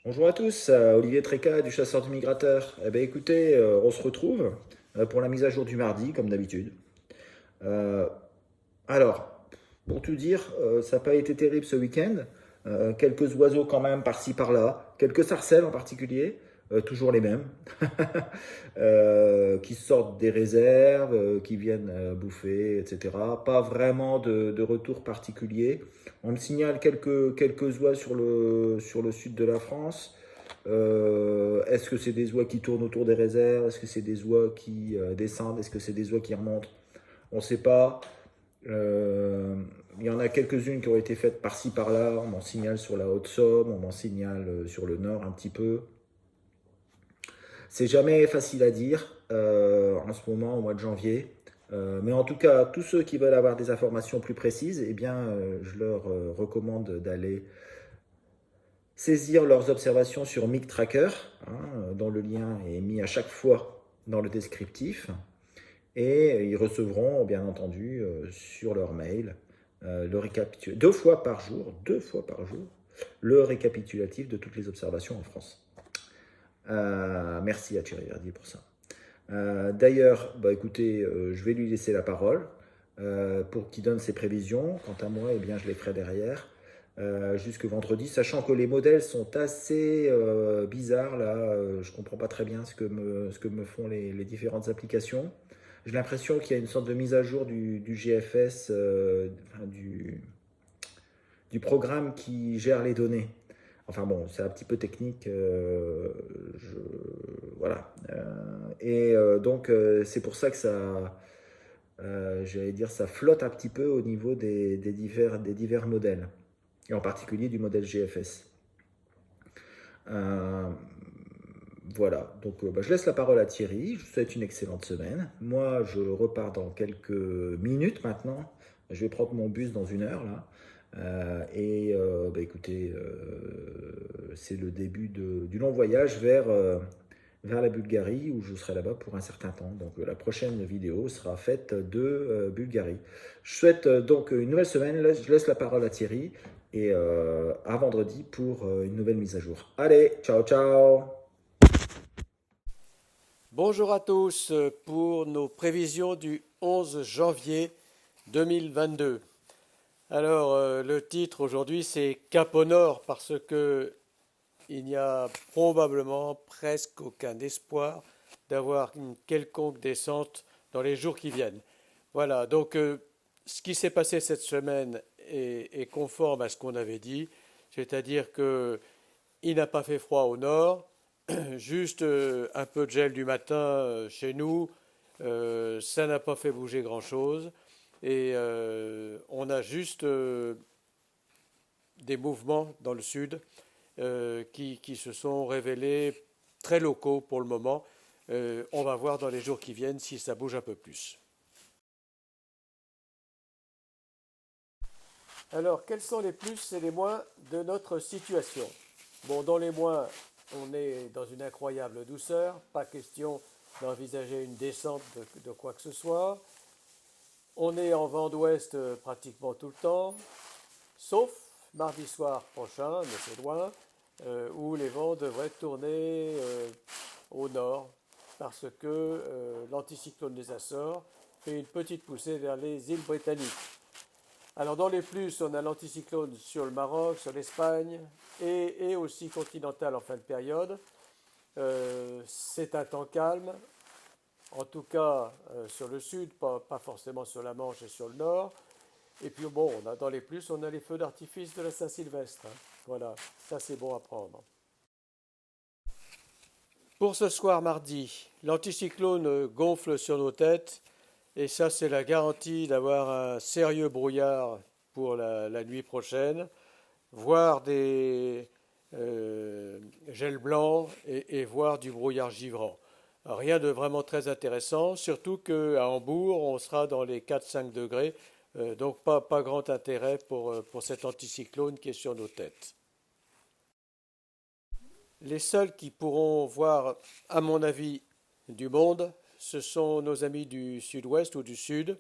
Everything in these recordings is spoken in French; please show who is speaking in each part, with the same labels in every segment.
Speaker 1: Bonjour à tous, Olivier Tréca du Chasseur du Migrateur. Eh bien écoutez, on se retrouve pour la mise à jour du mardi, comme d'habitude. Euh, alors, pour tout dire, ça n'a pas été terrible ce week-end. Quelques oiseaux quand même par-ci par-là, quelques sarcelles en particulier, toujours les mêmes, qui sortent des réserves, qui viennent bouffer, etc. Pas vraiment de retour particulier. On me signale quelques oies sur le sud de la France. Est-ce que c'est des oies qui tournent autour des réserves? Est-ce que c'est des oies qui descendent? Est-ce que c'est des oies qui remontent? On ne sait pas. Il y en a quelques-unes qui ont été faites par-ci par-là. On m'en signale sur la Haute-Somme, on m'en signale sur le nord un petit peu. C'est jamais facile à dire en ce moment, au mois de janvier. Mais en tout cas, tous ceux qui veulent avoir des informations plus précises, eh bien, je leur recommande d'aller saisir leurs observations sur Mic Tracker, hein, dont le lien est mis à chaque fois dans le descriptif. Et ils recevront, bien entendu, sur leur mail, deux fois par jour, le récapitulatif de toutes les observations en France. Merci à Thierry Verdier pour ça. D'ailleurs, bah, écoutez, je vais lui laisser la parole pour qu'il donne ses prévisions. Quant à moi, eh bien, je les ferai derrière. Jusque vendredi, sachant que les modèles sont assez bizarres là, je ne comprends pas très bien ce que me font les différentes applications. J'ai l'impression qu'il y a une sorte de mise à jour du GFS, enfin, du programme qui gère les données. Enfin bon, c'est un petit peu technique, voilà. Donc c'est pour ça que ça, j'allais dire, ça flotte un petit peu au niveau des divers modèles, et en particulier du modèle GFS. Euh, voilà, donc bah, je laisse la parole à Thierry, je vous souhaite une excellente semaine. Moi, je repars dans quelques minutes maintenant. Je vais prendre mon bus dans une heure là. Bah, écoutez, c'est le début du long voyage vers la Bulgarie où je serai là-bas pour un certain temps. Donc la prochaine vidéo sera faite de Bulgarie. Je souhaite donc une nouvelle semaine. Je laisse la parole à Thierry et à vendredi pour une nouvelle mise à jour. Allez, ciao ciao.
Speaker 2: Bonjour à tous pour nos prévisions du 11 janvier 2022. Alors, le titre aujourd'hui c'est Cap au Nord parce que il n'y a probablement presque aucun espoir d'avoir une quelconque descente dans les jours qui viennent. Voilà, donc ce qui s'est passé cette semaine est conforme à ce qu'on avait dit, c'est-à-dire que il n'a pas fait froid au nord, juste un peu de gel du matin chez nous, ça n'a pas fait bouger grand-chose. Et on a juste des mouvements dans le sud qui se sont révélés très locaux pour le moment. On va voir dans les jours qui viennent si ça bouge un peu plus. Alors, quels sont les plus et les moins de notre situation? Bon, dans les moins, on est dans une incroyable douceur, pas question d'envisager une descente de quoi que ce soit. On est en vent d'ouest pratiquement tout le temps, sauf mardi soir prochain, mais c'est loin, où les vents devraient tourner au nord, parce que l'anticyclone des Açores fait une petite poussée vers les îles britanniques. Alors dans les plus, on a l'anticyclone sur le Maroc, sur l'Espagne et aussi continental en fin de période. C'est un temps calme, en tout cas sur le sud, pas forcément sur la Manche et sur le nord. Et puis bon, on a dans les plus, on a les feux d'artifice de la Saint-Sylvestre, hein. Voilà, ça c'est bon à prendre. Pour ce soir mardi, l'anticyclone gonfle sur nos têtes et ça c'est la garantie d'avoir un sérieux brouillard pour la nuit prochaine, voire des gels blancs et voire du brouillard givrant. Rien de vraiment très intéressant, surtout qu'à Hambourg, on sera dans les 4-5 degrés, donc pas grand intérêt pour cet anticyclone qui est sur nos têtes. Les seuls qui pourront voir, à mon avis, du monde, ce sont nos amis du sud-ouest ou du sud,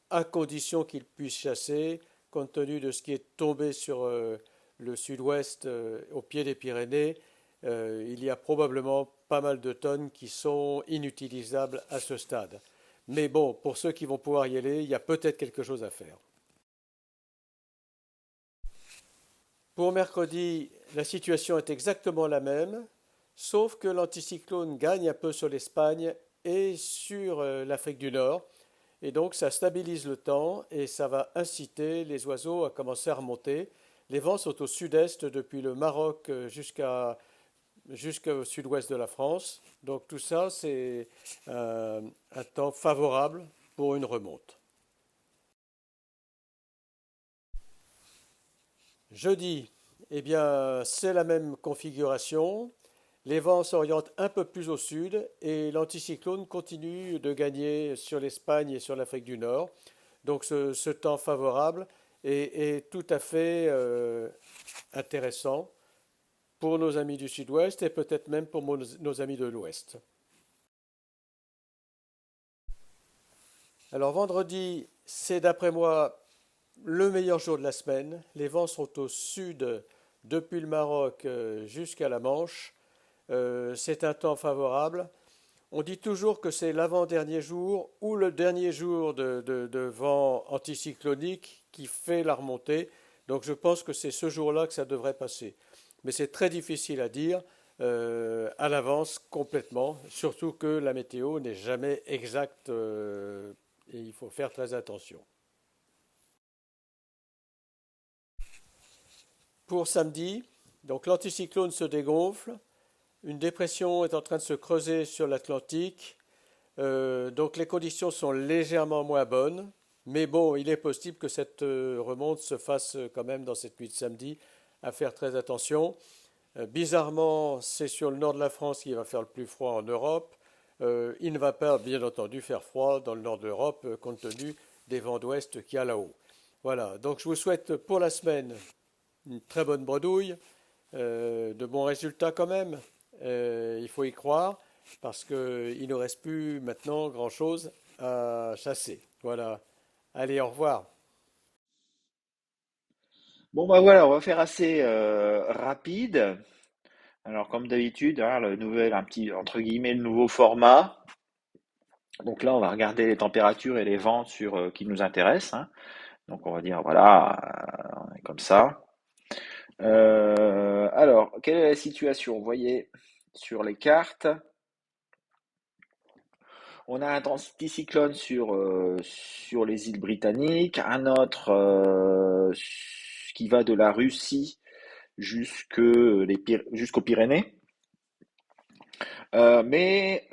Speaker 2: à condition qu'ils puissent chasser, compte tenu de ce qui est tombé sur le sud-ouest, au pied des Pyrénées, il y a probablement pas mal de tonnes qui sont inutilisables à ce stade. Mais bon, pour ceux qui vont pouvoir y aller, il y a peut-être quelque chose à faire. Pour mercredi, la situation est exactement la même, sauf que l'anticyclone gagne un peu sur l'Espagne et sur l'Afrique du Nord. Et donc ça stabilise le temps et ça va inciter les oiseaux à commencer à remonter. Les vents sont au sud-est depuis le Maroc jusqu'au sud-ouest de la France. Donc tout ça, c'est un temps favorable pour une remonte. Jeudi, eh bien, c'est la même configuration. Les vents s'orientent un peu plus au sud et l'anticyclone continue de gagner sur l'Espagne et sur l'Afrique du Nord. Donc ce temps favorable est tout à fait intéressant pour nos amis du sud-ouest et peut-être même pour nos amis de l'ouest. Alors vendredi, c'est d'après moi le meilleur jour de la semaine. Les vents sont au sud depuis le Maroc jusqu'à la Manche. C'est un temps favorable. On dit toujours que c'est l'avant-dernier jour ou le dernier jour de vent anticyclonique qui fait la remontée. Donc je pense que c'est ce jour-là que ça devrait passer. Mais c'est très difficile à dire à l'avance complètement, surtout que la météo n'est jamais exacte et il faut faire très attention. Pour samedi, donc l'anticyclone se dégonfle, une dépression est en train de se creuser sur l'Atlantique. Donc les conditions sont légèrement moins bonnes, mais bon, il est possible que cette remonte se fasse quand même dans cette nuit de samedi, à faire très attention. Bizarrement, c'est sur le nord de la France qu'il va faire le plus froid en Europe. Il ne va pas, bien entendu, faire froid dans le nord de l'Europe, compte tenu des vents d'ouest qu'il y a là-haut. Voilà, donc je vous souhaite pour la semaine une très bonne bredouille, de bons résultats quand même. Il faut y croire parce qu'il ne reste plus maintenant grand-chose à chasser. Voilà. Allez, au revoir.
Speaker 3: Bon bah voilà, on va faire assez rapide. Alors comme d'habitude, hein, le nouvel, un petit entre guillemets, le nouveau format. Donc là, on va regarder les températures et les vents sur qui nous intéressent, hein. Donc on va dire voilà, on est comme ça. Alors, quelle est la situation? Vous voyez sur les cartes, on a un anticyclone sur les îles britanniques, un autre qui va de la Russie jusqu'aux Pyrénées. Mais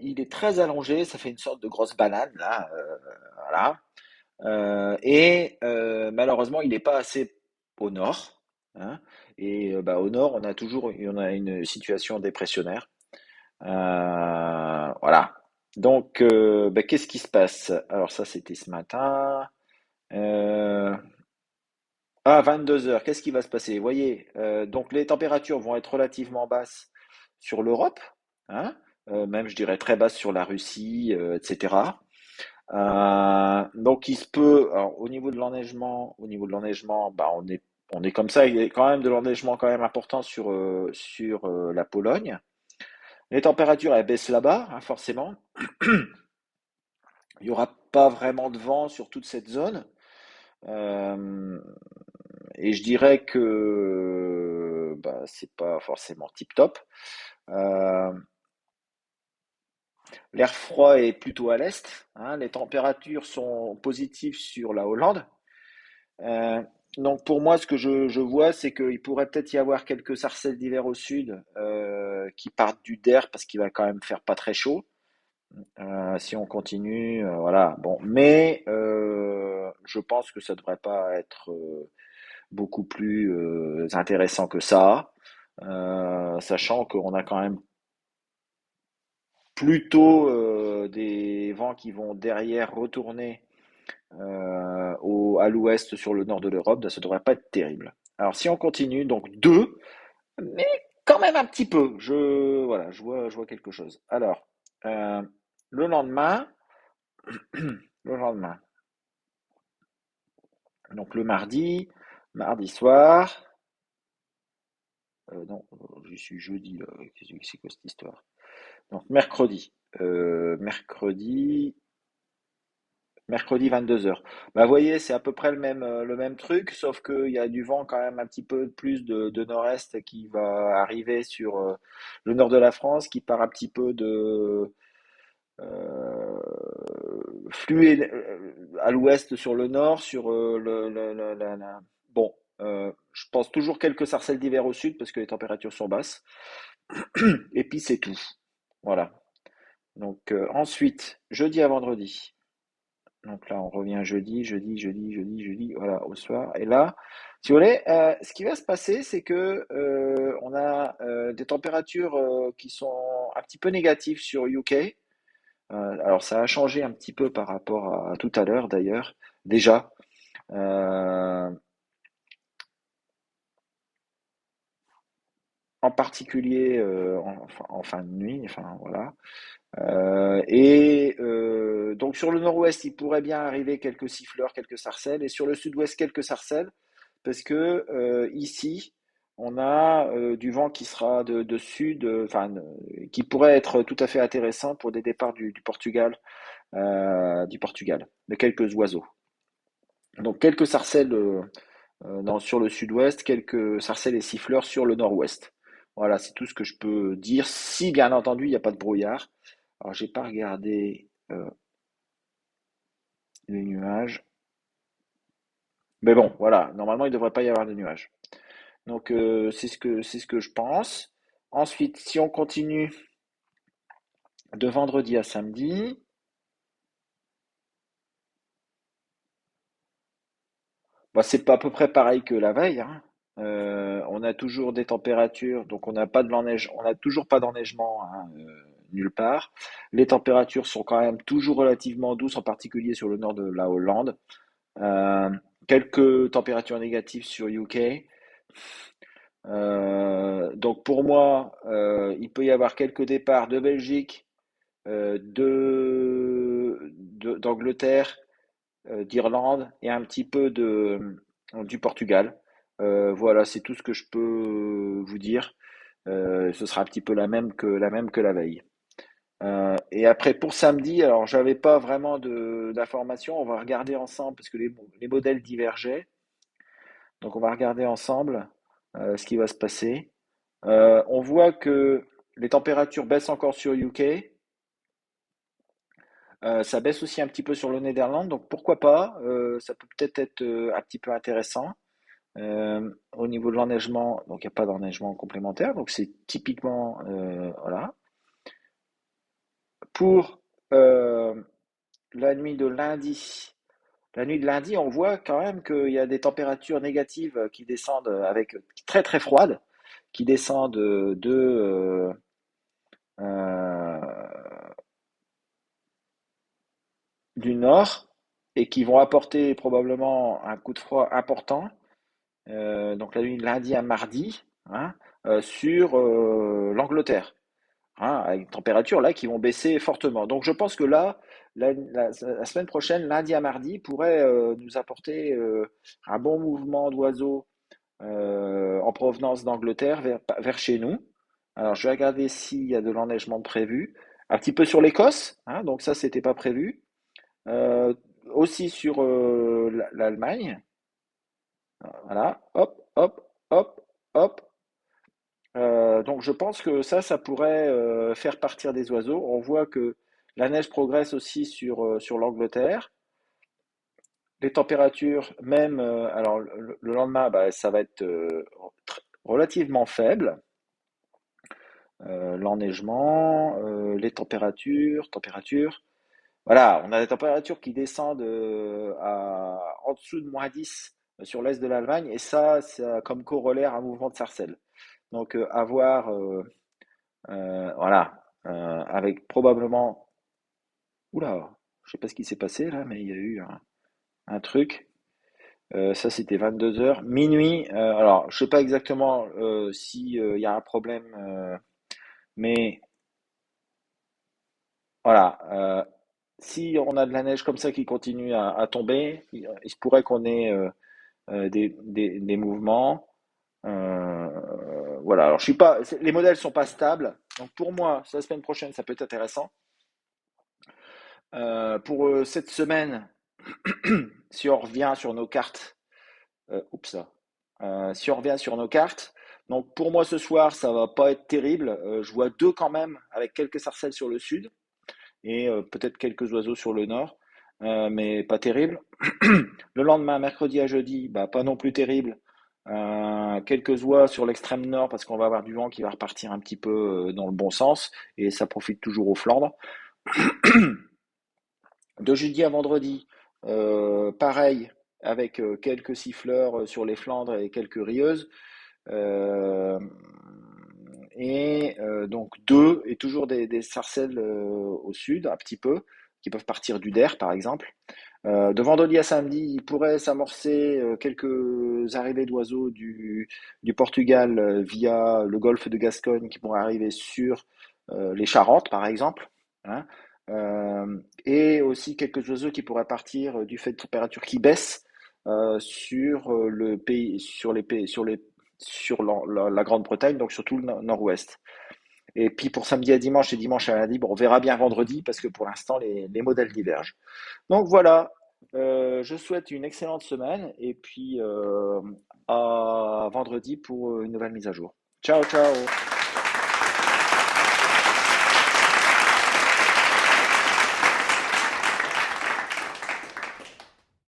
Speaker 3: il est très allongé, ça fait une sorte de grosse banane là, voilà. Et malheureusement, il n'est pas assez au nord, hein. Et bah, au nord, on a une situation dépressionnaire. Voilà. Donc, bah, qu'est-ce qui se passe? Alors ça, c'était ce matin. Euh, 22 heures, qu'est-ce qui va se passer? Vous voyez, donc les températures vont être relativement basses sur l'Europe, hein, même je dirais très basses sur la Russie, etc. Donc il se peut, alors, au niveau de l'enneigement, bah, on est comme ça, il y a quand même de l'enneigement quand même important sur la Pologne. Les températures elles baissent là-bas, hein, forcément. Il n'y aura pas vraiment de vent sur toute cette zone. Euh, Et je dirais que bah, c'est pas forcément tip top. Euh, L'air froid est plutôt à l'est, hein. Les températures sont positives sur la Hollande. Euh, donc pour moi, ce que je vois, c'est qu'il pourrait peut-être y avoir quelques sarcelles d'hiver au sud qui partent du Der parce qu'il va quand même faire pas très chaud. Si on continue, voilà. Bon, mais je pense que ça devrait pas être beaucoup plus intéressant que ça, sachant qu'on a quand même plutôt des vents qui vont derrière retourner à l'ouest sur le nord de l'Europe, ça ne devrait pas être terrible. Alors si on continue, donc deux, mais quand même un petit peu, voilà, je vois quelque chose. Alors, euh, le lendemain, le lendemain, donc le mardi soir, Non, je suis jeudi, là. C'est quoi cette histoire? Donc, mercredi. Mercredi 22 heures. Bah, vous voyez, c'est à peu près le même truc, sauf qu'il y a du vent quand même un petit peu plus de nord-est qui va arriver sur le nord de la France, qui part un petit peu de euh, fluer à l'ouest sur le nord, sur bon, je pense toujours quelques sarcelles d'hiver au sud parce que les températures sont basses. Et puis c'est tout. Voilà. Donc ensuite, jeudi à vendredi. Donc là, on revient jeudi, voilà, au soir. Et là, si vous voulez, ce qui va se passer, c'est que on a des températures qui sont un petit peu négatives sur UK. Alors ça a changé un petit peu par rapport à tout à l'heure d'ailleurs, déjà. Euh, En particulier en fin de nuit, enfin voilà. Donc sur le nord-ouest, il pourrait bien arriver quelques siffleurs, quelques sarcelles, et sur le sud-ouest, quelques sarcelles, parce que ici, on a du vent qui sera de sud, qui pourrait être tout à fait intéressant pour des départs du Portugal, de quelques oiseaux. Donc quelques sarcelles sur le sud-ouest, quelques sarcelles et siffleurs sur le nord-ouest. Voilà, c'est tout ce que je peux dire, si bien entendu il n'y a pas de brouillard. Alors j'ai pas regardé les nuages. Mais bon, voilà, normalement il ne devrait pas y avoir de nuages. Donc c'est ce que je pense. Ensuite, si on continue de vendredi à samedi, bah, c'est pas à peu près pareil que la veille, hein. On a toujours des températures, donc on n'a pas de l'enneige, on n'a toujours pas d'enneigement, hein, nulle part. Les températures sont quand même toujours relativement douces, en particulier sur le nord de la Hollande. Euh, Quelques températures négatives sur UK. Donc pour moi, il peut y avoir quelques départs de Belgique, d'Angleterre, d'Irlande et un petit peu du Portugal. Voilà, c'est tout ce que je peux vous dire. Ce sera un petit peu la même que la veille. Et après pour samedi, alors j'avais pas vraiment d'informations. On va regarder ensemble parce que les modèles divergeaient. Donc on va regarder ensemble ce qui va se passer. On voit que les températures baissent encore sur UK. Ça baisse aussi un petit peu sur le Netherlands, donc pourquoi pas, ça peut peut-être être un petit peu intéressant. Au niveau de l'enneigement, donc il n'y a pas d'enneigement complémentaire, donc c'est typiquement, voilà. Pour euh, la nuit de lundi, on voit quand même qu'il y a des températures négatives qui descendent avec très très froides, qui descendent euh, du nord et qui vont apporter probablement un coup de froid important. Donc la nuit de lundi à mardi, hein, sur l'Angleterre, hein, avec des températures là qui vont baisser fortement. Donc je pense que là, la semaine prochaine, lundi à mardi, pourrait nous apporter un bon mouvement d'oiseaux en provenance d'Angleterre vers chez nous. Alors je vais regarder s'il y a de l'enneigement prévu. Un petit peu sur l'Écosse, hein, donc ça c'était pas prévu. Euh, Aussi sur l'Allemagne. Voilà, hop, hop, hop, hop. Donc je pense que ça pourrait faire partir des oiseaux. On voit que la neige progresse aussi sur l'Angleterre. Les températures, même, alors le lendemain, bah, ça va être relativement faible. L'enneigement, les températures. Voilà, on a des températures qui descendent en dessous de -10 sur l'est de l'Allemagne, et ça a comme corollaire un mouvement de sarcelle. Donc, à voir, voilà, avec probablement. Oula, je sais pas ce qui s'est passé là, mais il y a eu un truc. Ça, c'était 22 heures. Minuit, alors, je sais pas exactement si il y a un problème, mais voilà. Si on a de la neige comme ça qui continue à tomber, il se pourrait qu'on ait des mouvements. Euh, voilà. Alors, je suis pas, les modèles sont pas stables. Donc, pour moi, la semaine prochaine, ça peut être intéressant. Pour cette semaine, si on revient sur nos cartes, si on revient sur nos cartes, donc pour moi ce soir, ça va pas être terrible. Je vois 2 quand même, avec quelques sarcelles sur le sud et peut-être quelques oiseaux sur le nord, mais pas terrible. Le lendemain, mercredi à jeudi, bah, pas non plus terrible. Quelques oies sur l'extrême nord parce qu'on va avoir du vent qui va repartir un petit peu dans le bon sens et ça profite toujours aux Flandres. De jeudi à vendredi, pareil, avec quelques siffleurs sur les Flandres et quelques rieuses. Euh, donc deux, et toujours des sarcelles au sud, un petit peu, qui peuvent partir du Der, par exemple. De vendredi à samedi, il pourrait s'amorcer quelques arrivées d'oiseaux du Portugal via le golfe de Gascogne qui pourraient arriver sur les Charentes, par exemple. Hein. Et aussi quelques oiseaux qui pourraient partir du fait de températures qui baissent sur le pays, sur la Grande-Bretagne, donc surtout le nord-ouest. Et puis pour samedi à dimanche et dimanche à lundi, bon, on verra bien vendredi parce que pour l'instant les modèles divergent. Donc voilà, je souhaite une excellente semaine et puis à vendredi pour une nouvelle mise à jour. Ciao, ciao!